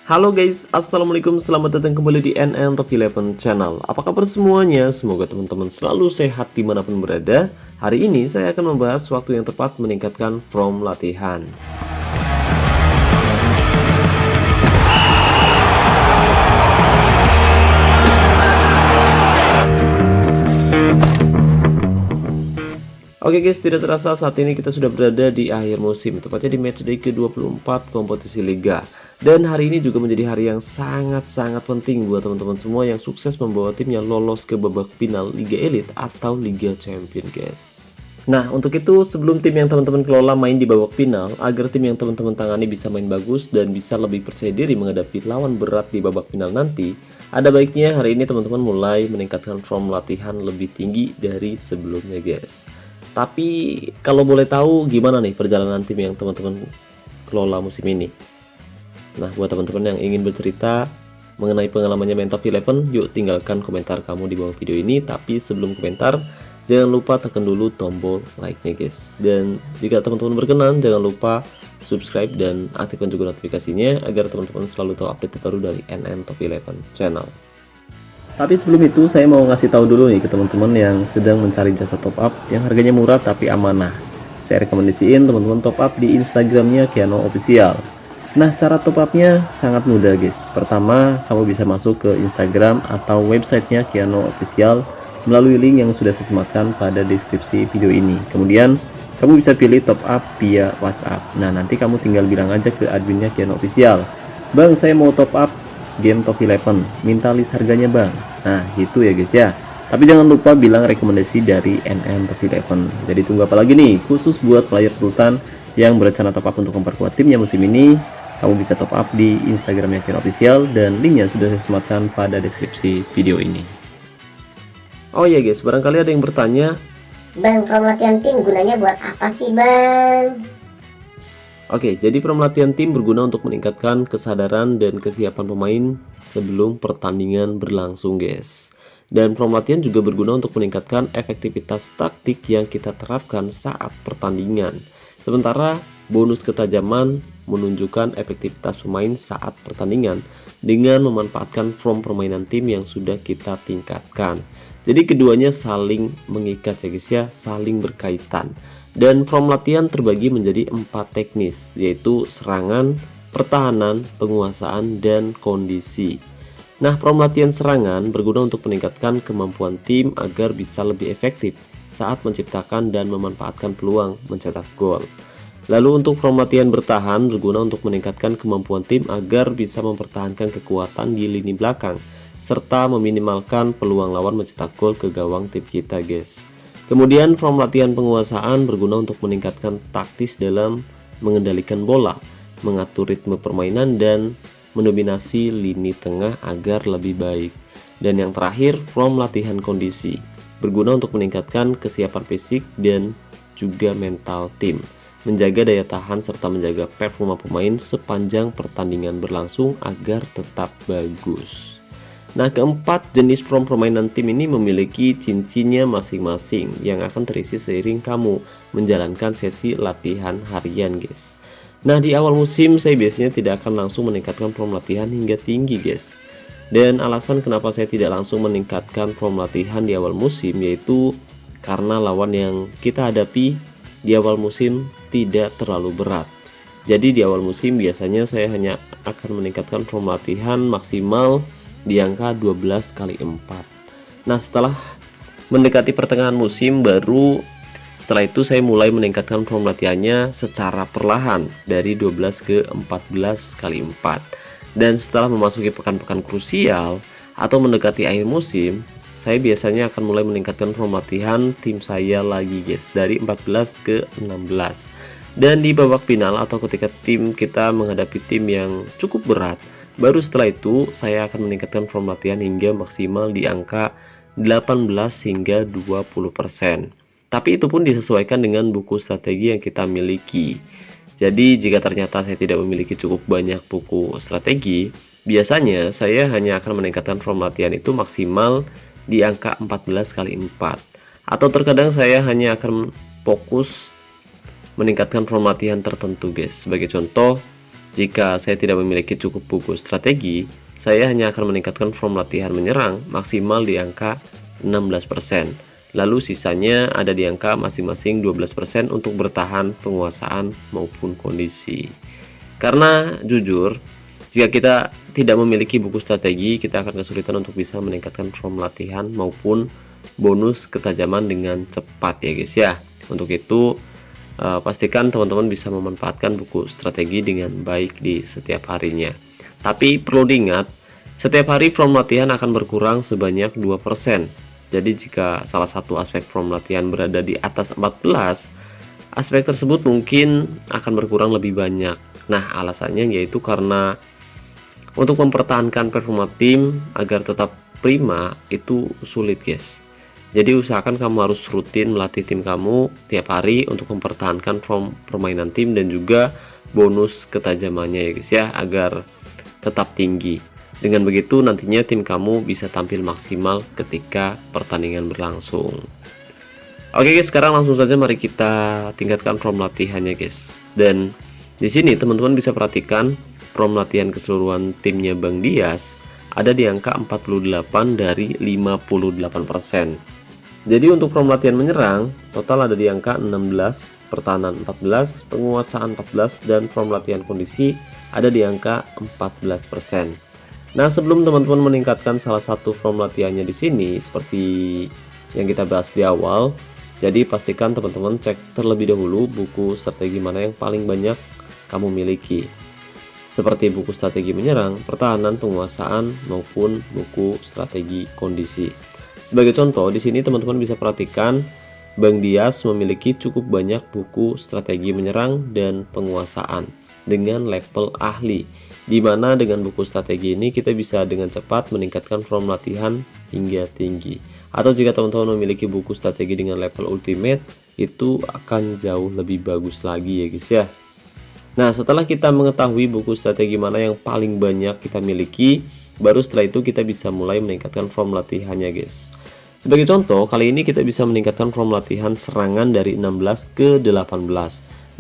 Halo guys, assalamualaikum, selamat datang kembali di NN Top 11 Channel. Apa kabar semuanya? Semoga teman-teman selalu sehat dimanapun berada. Hari ini saya akan membahas waktu yang tepat meningkatkan form latihan. Oke guys, tidak terasa saat ini kita sudah berada di akhir musim, tepatnya di matchday ke-24 kompetisi Liga. Dan hari ini juga menjadi hari yang sangat-sangat penting buat teman-teman semua yang sukses membawa timnya lolos ke babak final Liga Elite atau Liga Champion guys. Nah, untuk itu sebelum tim yang teman-teman kelola main di babak final, agar tim yang teman-teman tangani bisa main bagus dan bisa lebih percaya diri menghadapi lawan berat di babak final nanti, ada baiknya hari ini teman-teman mulai meningkatkan form latihan lebih tinggi dari sebelumnya guys. Tapi kalau boleh tahu gimana nih perjalanan tim yang teman-teman kelola musim ini? Nah, buat teman-teman yang ingin bercerita mengenai pengalamannya main Top 11, yuk tinggalkan komentar kamu di bawah video ini. Tapi sebelum komentar, jangan lupa tekan dulu tombol like-nya guys. Dan jika teman-teman berkenan, jangan lupa subscribe dan aktifkan juga notifikasinya agar teman-teman selalu tahu update terbaru dari NN Top 11 Channel. Tapi sebelum itu saya mau ngasih tahu dulu nih ke teman-teman yang sedang mencari jasa top up yang harganya murah tapi amanah. Saya rekomendasiin teman-teman top up di Instagramnya Kiano Official. Nah, cara top upnya sangat mudah guys. Pertama, kamu bisa masuk ke Instagram atau websitenya Kiano Official melalui link yang sudah saya sematkan pada deskripsi video ini. Kemudian kamu bisa pilih top up via WhatsApp. Nah, nanti kamu tinggal bilang aja ke adminnya Kiano Official, "Bang, saya mau top up game Top 11, minta list harganya bang." Nah gitu ya guys ya. Tapi jangan lupa bilang rekomendasi dari NN Top 11. Jadi tunggu apa lagi nih? Khusus buat player Sultan yang berencana top up untuk memperkuat timnya musim ini, kamu bisa top up di Instagramnya Kiano Official dan linknya sudah saya sematkan pada deskripsi video ini. Oh iya guys, barangkali ada yang bertanya, "Bang, form latihan tim gunanya buat apa sih bang?" Oke, jadi form latihan tim berguna untuk meningkatkan kesadaran dan kesiapan pemain sebelum pertandingan berlangsung guys. Dan form latihan juga berguna untuk meningkatkan efektivitas taktik yang kita terapkan saat pertandingan. Sementara bonus ketajaman menunjukkan efektivitas pemain saat pertandingan dengan memanfaatkan form permainan tim yang sudah kita tingkatkan. Jadi keduanya saling mengikat ya guys ya, saling berkaitan. Dan form latihan terbagi menjadi 4 teknis, yaitu serangan, pertahanan, penguasaan, dan kondisi. Nah, form latihan serangan berguna untuk meningkatkan kemampuan tim agar bisa lebih efektif saat menciptakan dan memanfaatkan peluang mencetak gol. Lalu untuk form latihan bertahan berguna untuk meningkatkan kemampuan tim agar bisa mempertahankan kekuatan di lini belakang, serta meminimalkan peluang lawan mencetak gol ke gawang tim kita guys. Kemudian form latihan penguasaan berguna untuk meningkatkan taktis dalam mengendalikan bola, mengatur ritme permainan, dan mendominasi lini tengah agar lebih baik. Dan yang terakhir, form latihan kondisi berguna untuk meningkatkan kesiapan fisik dan juga mental tim, menjaga daya tahan serta menjaga performa pemain sepanjang pertandingan berlangsung agar tetap bagus. Nah, keempat jenis form permainan tim ini memiliki cincinnya masing-masing yang akan terisi seiring kamu menjalankan sesi latihan harian guys. Nah, di awal musim saya biasanya tidak akan langsung meningkatkan form latihan hingga tinggi guys. Dan alasan kenapa saya tidak langsung meningkatkan form latihan di awal musim yaitu karena lawan yang kita hadapi di awal musim tidak terlalu berat. Jadi di awal musim biasanya saya hanya akan meningkatkan form latihan maksimal di angka 12 kali 4. Nah, setelah mendekati pertengahan musim setelah itu saya mulai meningkatkan form latihannya secara perlahan dari 12 ke 14 kali 4. Dan setelah memasuki pekan-pekan krusial atau mendekati akhir musim, saya biasanya akan mulai meningkatkan form latihan tim saya lagi guys dari 14 ke 16. Dan di babak final atau ketika tim kita menghadapi tim yang cukup berat, baru setelah itu saya akan meningkatkan form latihan hingga maksimal di angka 18 hingga 20%. Tapi itu pun disesuaikan dengan buku strategi yang kita miliki. Jadi jika ternyata saya tidak memiliki cukup banyak buku strategi, biasanya saya hanya akan meningkatkan form latihan itu maksimal di angka 14 kali 4. Atau terkadang saya hanya akan fokus meningkatkan form latihan tertentu guys. Sebagai contoh, Jika saya tidak memiliki cukup buku strategi, saya hanya akan meningkatkan form latihan menyerang maksimal di angka 16%. Lalu sisanya ada di angka masing-masing 12% untuk bertahan penguasaan maupun kondisi. Karena jujur, jika kita tidak memiliki buku strategi, kita akan kesulitan untuk bisa meningkatkan form latihan maupun bonus ketajaman dengan cepat ya guys ya. Untuk itu pastikan teman-teman bisa memanfaatkan buku strategi dengan baik di setiap harinya. Tapi perlu diingat, setiap hari form latihan akan berkurang sebanyak 2%. Jadi jika salah satu aspek form latihan berada di atas 14, aspek tersebut mungkin akan berkurang lebih banyak. Nah, alasannya yaitu karena untuk mempertahankan performa tim agar tetap prima itu sulit guys. Jadi usahakan kamu harus rutin melatih tim kamu tiap hari untuk mempertahankan form permainan tim dan juga bonus ketajamannya ya guys ya, agar tetap tinggi. Dengan begitu nantinya tim kamu bisa tampil maksimal ketika pertandingan berlangsung. Oke guys, sekarang langsung saja mari kita tingkatkan form latihannya guys. Dan di sini teman-teman bisa perhatikan form latihan keseluruhan timnya Bang Dias ada di angka 48 dari 58%. Jadi untuk form latihan menyerang total ada di angka 16, pertahanan 14, penguasaan 14, dan form latihan kondisi ada di angka 14%. Nah, sebelum teman-teman meningkatkan salah satu form latihannya di sini seperti yang kita bahas di awal, jadi pastikan teman-teman cek terlebih dahulu buku strategi mana yang paling banyak kamu miliki. Seperti buku strategi menyerang, pertahanan, penguasaan, maupun buku strategi kondisi. Sebagai contoh, di sini teman-teman bisa perhatikan Bang Dias memiliki cukup banyak buku strategi menyerang dan penguasaan dengan level ahli, di mana dengan buku strategi ini kita bisa dengan cepat meningkatkan form latihan hingga tinggi. Atau jika teman-teman memiliki buku strategi dengan level ultimate, itu akan jauh lebih bagus lagi ya guys ya. Nah, setelah kita mengetahui buku strategi mana yang paling banyak kita miliki, baru setelah itu kita bisa mulai meningkatkan form latihannya guys. Sebagai contoh, kali ini kita bisa meningkatkan form latihan serangan dari 16 ke 18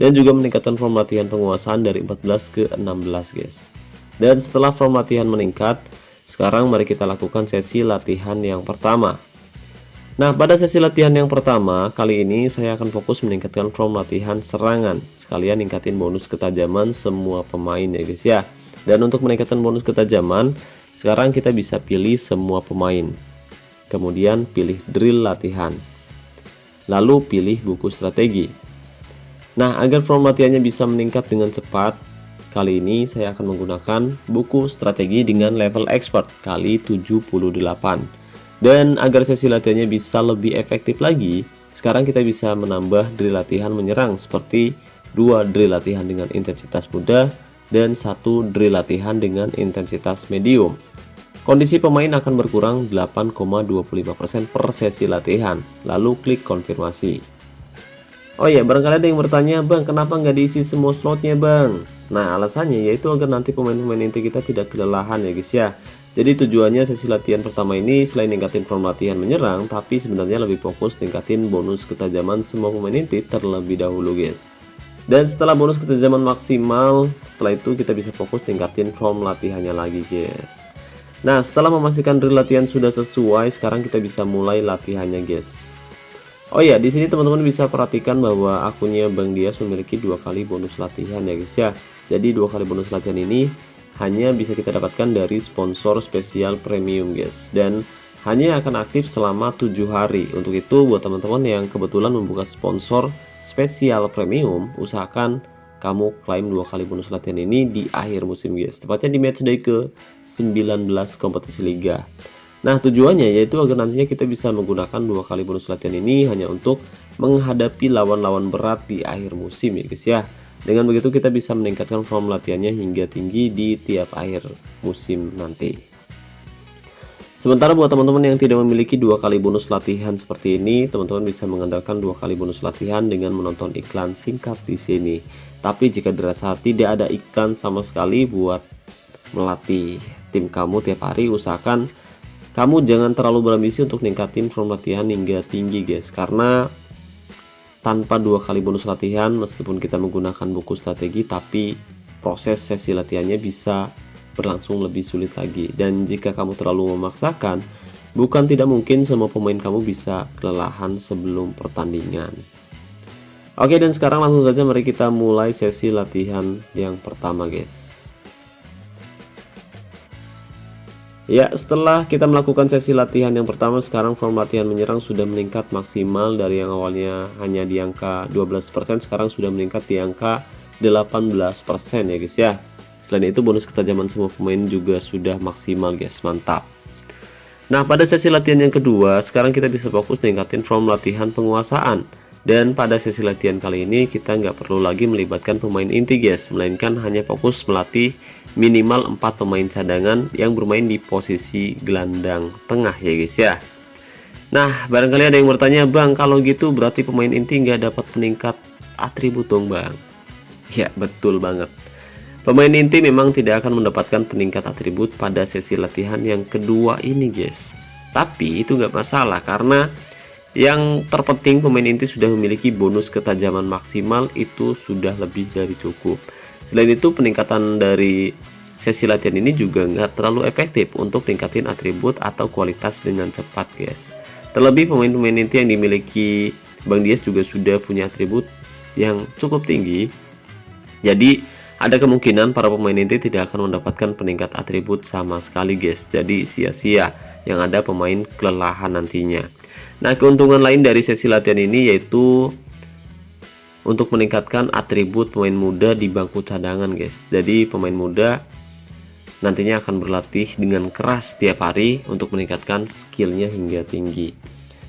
dan juga meningkatkan form latihan penguasaan dari 14 ke 16 guys. Dan setelah form latihan meningkat, sekarang mari kita lakukan sesi latihan yang pertama. Nah, pada sesi latihan yang pertama, kali ini saya akan fokus meningkatkan form latihan serangan, sekalian ningkatin bonus ketajaman semua pemain ya guys ya. Dan untuk meningkatkan bonus ketajaman, sekarang kita bisa pilih semua pemain. Kemudian pilih drill latihan. Lalu pilih buku strategi. Nah, agar form latihannya bisa meningkat dengan cepat, kali ini saya akan menggunakan buku strategi dengan level expert kali 78. Dan agar sesi latihannya bisa lebih efektif lagi, sekarang kita bisa menambah drill latihan menyerang seperti 2 drill latihan dengan intensitas mudah dan 1 drill latihan dengan intensitas medium. Kondisi pemain akan berkurang 8,25% per sesi latihan. Lalu klik konfirmasi. Oh ya, barangkali ada yang bertanya, Bang, kenapa nggak diisi semua slotnya Bang? Nah, alasannya yaitu agar nanti pemain-pemain inti kita tidak kelelahan ya guys ya. Jadi tujuannya sesi latihan pertama ini selain ningkatin form latihan menyerang, tapi sebenarnya lebih fokus ningkatin bonus ketajaman semua pemain inti terlebih dahulu guys. Dan setelah bonus ketajaman maksimal, setelah itu kita bisa fokus tingkatin form latihannya lagi guys. Nah, setelah memastikan drill latihan sudah sesuai, sekarang kita bisa mulai latihannya guys. Oh ya, di sini teman-teman bisa perhatikan bahwa akunnya Bang Dias memiliki 2 kali bonus latihan ya guys ya. Jadi 2 kali bonus latihan ini hanya bisa kita dapatkan dari sponsor spesial premium guys, dan hanya akan aktif selama 7 hari. Untuk itu buat teman-teman yang kebetulan membuka sponsor spesial premium, usahakan kamu klaim 2 kali bonus latihan ini di akhir musim guys, tepatnya di matchday ke 19 kompetisi liga. Nah, tujuannya yaitu agar nantinya kita bisa menggunakan 2 kali bonus latihan ini hanya untuk menghadapi lawan-lawan berat di akhir musim ya guys ya. Dengan begitu kita bisa meningkatkan form latihannya hingga tinggi di tiap akhir musim nanti. Sementara buat teman-teman yang tidak memiliki 2 kali bonus latihan seperti ini, teman-teman bisa mengandalkan 2 kali bonus latihan dengan menonton iklan singkat di sini. Tapi jika dirasa tidak ada iklan sama sekali buat melatih tim kamu tiap hari, usahakan kamu jangan terlalu berambisi untuk ningkatin form latihan hingga tinggi guys, karena tanpa 2 kali bonus latihan meskipun kita menggunakan buku strategi, tapi proses sesi latihannya bisa berlangsung lebih sulit lagi. Dan jika kamu terlalu memaksakan, bukan tidak mungkin semua pemain kamu bisa kelelahan sebelum pertandingan. Oke, dan sekarang langsung saja mari kita mulai sesi latihan yang pertama, guys. Ya, setelah kita melakukan sesi latihan yang pertama, sekarang form latihan menyerang sudah meningkat maksimal dari yang awalnya hanya di angka 12%, sekarang sudah meningkat di angka 18% ya guys ya. Selain itu bonus ketajaman semua pemain juga sudah maksimal guys, mantap. Nah, pada sesi latihan yang kedua, sekarang kita bisa fokus ningkatin form latihan penguasaan. Dan pada sesi latihan kali ini kita nggak perlu lagi melibatkan pemain inti guys, melainkan hanya fokus melatih minimal 4 pemain cadangan yang bermain di posisi gelandang tengah ya guys ya. Nah, barangkali ada yang bertanya, Bang, kalau gitu berarti pemain inti nggak dapat peningkat atribut dong, Bang? Ya, betul banget. Pemain inti memang tidak akan mendapatkan peningkat atribut pada sesi latihan yang kedua ini guys. Tapi itu nggak masalah karena yang terpenting pemain inti sudah memiliki bonus ketajaman maksimal, itu sudah lebih dari cukup. Selain itu peningkatan dari sesi latihan ini juga nggak terlalu efektif untuk tingkatin atribut atau kualitas dengan cepat guys. Terlebih pemain-pemain inti yang dimiliki Bang Dias juga sudah punya atribut yang cukup tinggi. Jadi ada kemungkinan para pemain inti tidak akan mendapatkan peningkat atribut sama sekali guys. Jadi sia-sia, yang ada pemain kelelahan nantinya. Nah, keuntungan lain dari sesi latihan ini yaitu untuk meningkatkan atribut pemain muda di bangku cadangan guys. Jadi pemain muda nantinya akan berlatih dengan keras setiap hari untuk meningkatkan skillnya hingga tinggi.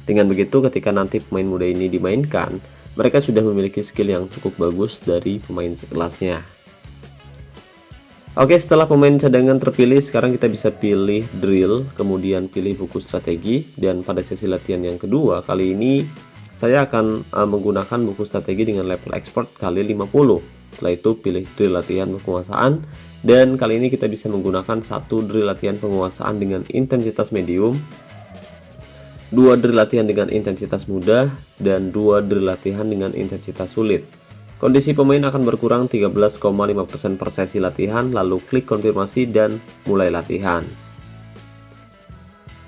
Dengan begitu ketika nanti pemain muda ini dimainkan, mereka sudah memiliki skill yang cukup bagus dari pemain sekelasnya. Oke, setelah pemain cadangan terpilih, sekarang kita bisa pilih drill, kemudian pilih buku strategi. Dan pada sesi latihan yang kedua, kali ini saya akan menggunakan buku strategi dengan level expert kali 50. Setelah itu pilih drill latihan penguasaan. Dan kali ini kita bisa menggunakan satu drill latihan penguasaan dengan intensitas medium, 2 drill latihan dengan intensitas mudah, dan 2 drill latihan dengan intensitas sulit. Kondisi pemain akan berkurang 13,5% per sesi latihan, lalu klik konfirmasi dan mulai latihan.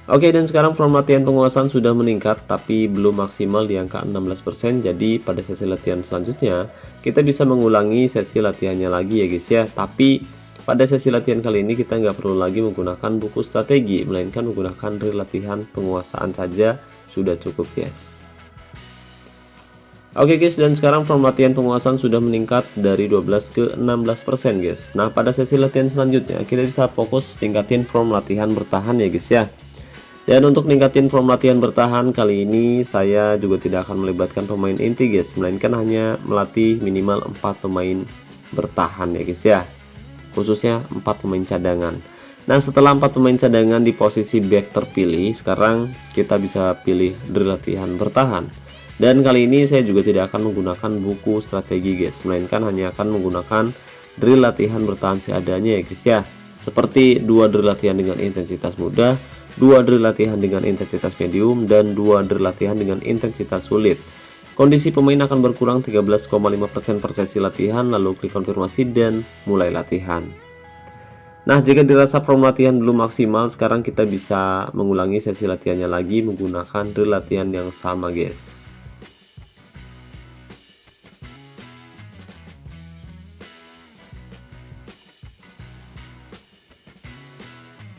Oke, dan sekarang form latihan penguasaan sudah meningkat tapi belum maksimal di angka 16%. Jadi pada sesi latihan selanjutnya kita bisa mengulangi sesi latihannya lagi ya guys ya. Tapi pada sesi latihan kali ini kita nggak perlu lagi menggunakan buku strategi, melainkan menggunakan drill latihan penguasaan saja sudah cukup guys. Oke guys, dan sekarang form latihan penguasaan sudah meningkat dari 12 ke 16% guys. Nah, pada sesi latihan selanjutnya kita bisa fokus tingkatin form latihan bertahan ya guys ya. Dan untuk ningkatin form latihan bertahan kali ini saya juga tidak akan melibatkan pemain inti guys, melainkan hanya melatih minimal 4 pemain bertahan ya guys ya. Khususnya 4 pemain cadangan. Nah, setelah 4 pemain cadangan di posisi back terpilih, sekarang kita bisa pilih drill latihan bertahan. Dan kali ini saya juga tidak akan menggunakan buku strategi guys, melainkan hanya akan menggunakan drill latihan bertahan seadanya ya guys ya. Seperti 2 drill latihan dengan intensitas mudah, 2 drill latihan dengan intensitas medium, dan 2 drill latihan dengan intensitas sulit. Kondisi pemain akan berkurang 13,5% per sesi latihan, lalu klik konfirmasi dan mulai latihan. Nah, jika dirasa form latihan belum maksimal, sekarang kita bisa mengulangi sesi latihannya lagi menggunakan drill latihan yang sama guys.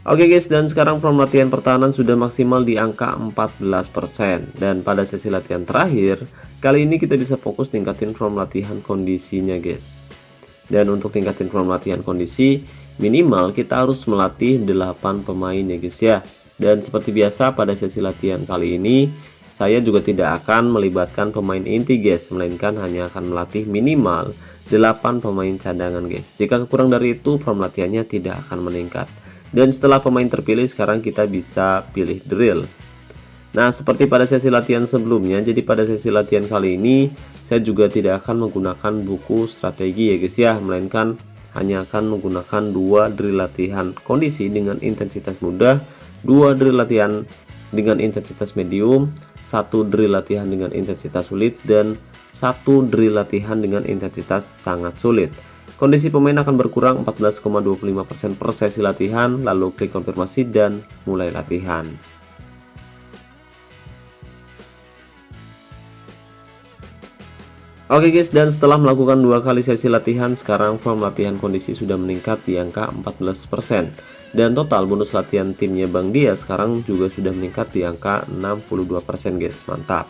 Oke guys, dan sekarang form latihan pertahanan sudah maksimal di angka 14%. Dan pada sesi latihan terakhir, kali ini kita bisa fokus tingkatin form latihan kondisinya guys. Dan untuk tingkatin form latihan kondisi, minimal kita harus melatih 8 pemain ya guys ya. Dan seperti biasa pada sesi latihan kali ini, saya juga tidak akan melibatkan pemain inti guys, melainkan hanya akan melatih minimal 8 pemain cadangan guys. Jika kurang dari itu, form latihannya tidak akan meningkat. Dan setelah pemain terpilih, sekarang kita bisa pilih drill. Nah, seperti pada sesi latihan sebelumnya, jadi pada sesi latihan kali ini saya juga tidak akan menggunakan buku strategi ya guys ya, melainkan hanya akan menggunakan 2 drill latihan kondisi dengan intensitas mudah, 2 drill latihan dengan intensitas medium, 1 drill latihan dengan intensitas sulit, dan 1 drill latihan dengan intensitas sangat sulit. Kondisi pemain akan berkurang 14,25% per sesi latihan, lalu klik konfirmasi dan mulai latihan. Oke guys, dan setelah melakukan 2 kali sesi latihan, sekarang form latihan kondisi sudah meningkat di angka 14%. Dan total bonus latihan timnya Bang Dia sekarang juga sudah meningkat di angka 62% guys, mantap.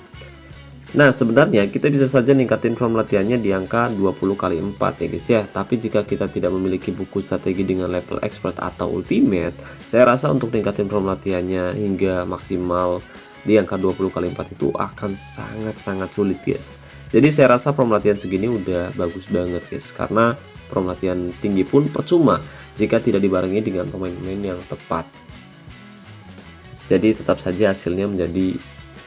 Nah sebenarnya kita bisa saja ningkatin form latihannya di angka 20x4 ya guys ya. Tapi jika kita tidak memiliki buku strategi dengan level expert atau ultimate, saya rasa untuk ningkatin form latihannya hingga maksimal di angka 20x4 itu akan sangat-sangat sulit guys. Jadi saya rasa form latihan segini udah bagus banget guys, karena form latihan tinggi pun percuma jika tidak dibarengi dengan pemain-pemain yang tepat. Jadi tetap saja hasilnya menjadi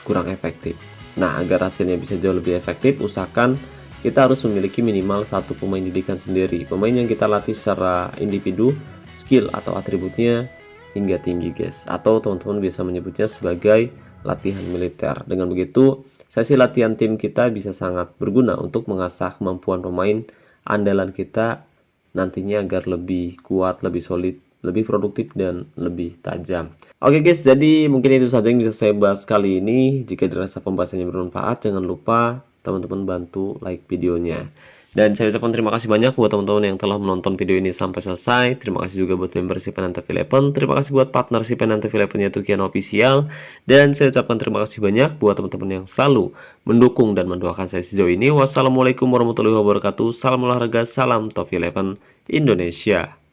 kurang efektif. Nah agar hasilnya bisa jauh lebih efektif, usahakan kita harus memiliki minimal satu pemain didikan sendiri, pemain yang kita latih secara individu, skill atau atributnya hingga tinggi guys, atau teman-teman bisa menyebutnya sebagai latihan militer. Dengan begitu sesi latihan tim kita bisa sangat berguna untuk mengasah kemampuan pemain andalan kita nantinya agar lebih kuat, lebih solid, lebih produktif, dan lebih tajam. Oke guys, jadi mungkin itu saja yang bisa saya bahas kali ini. Jika dirasa pembahasannya bermanfaat, jangan lupa teman-teman bantu like videonya. Dan saya ucapkan terima kasih banyak buat teman-teman yang telah menonton video ini sampai selesai. Terima kasih juga buat membership Penantef Eleven. Terima kasih buat partnership Penantef Eleven yaitu Kian Official. Dan saya ucapkan terima kasih banyak buat teman-teman yang selalu mendukung dan mendoakan saya sejauh ini. Wassalamualaikum warahmatullahi wabarakatuh. Salam olahraga, salam Top Eleven Indonesia.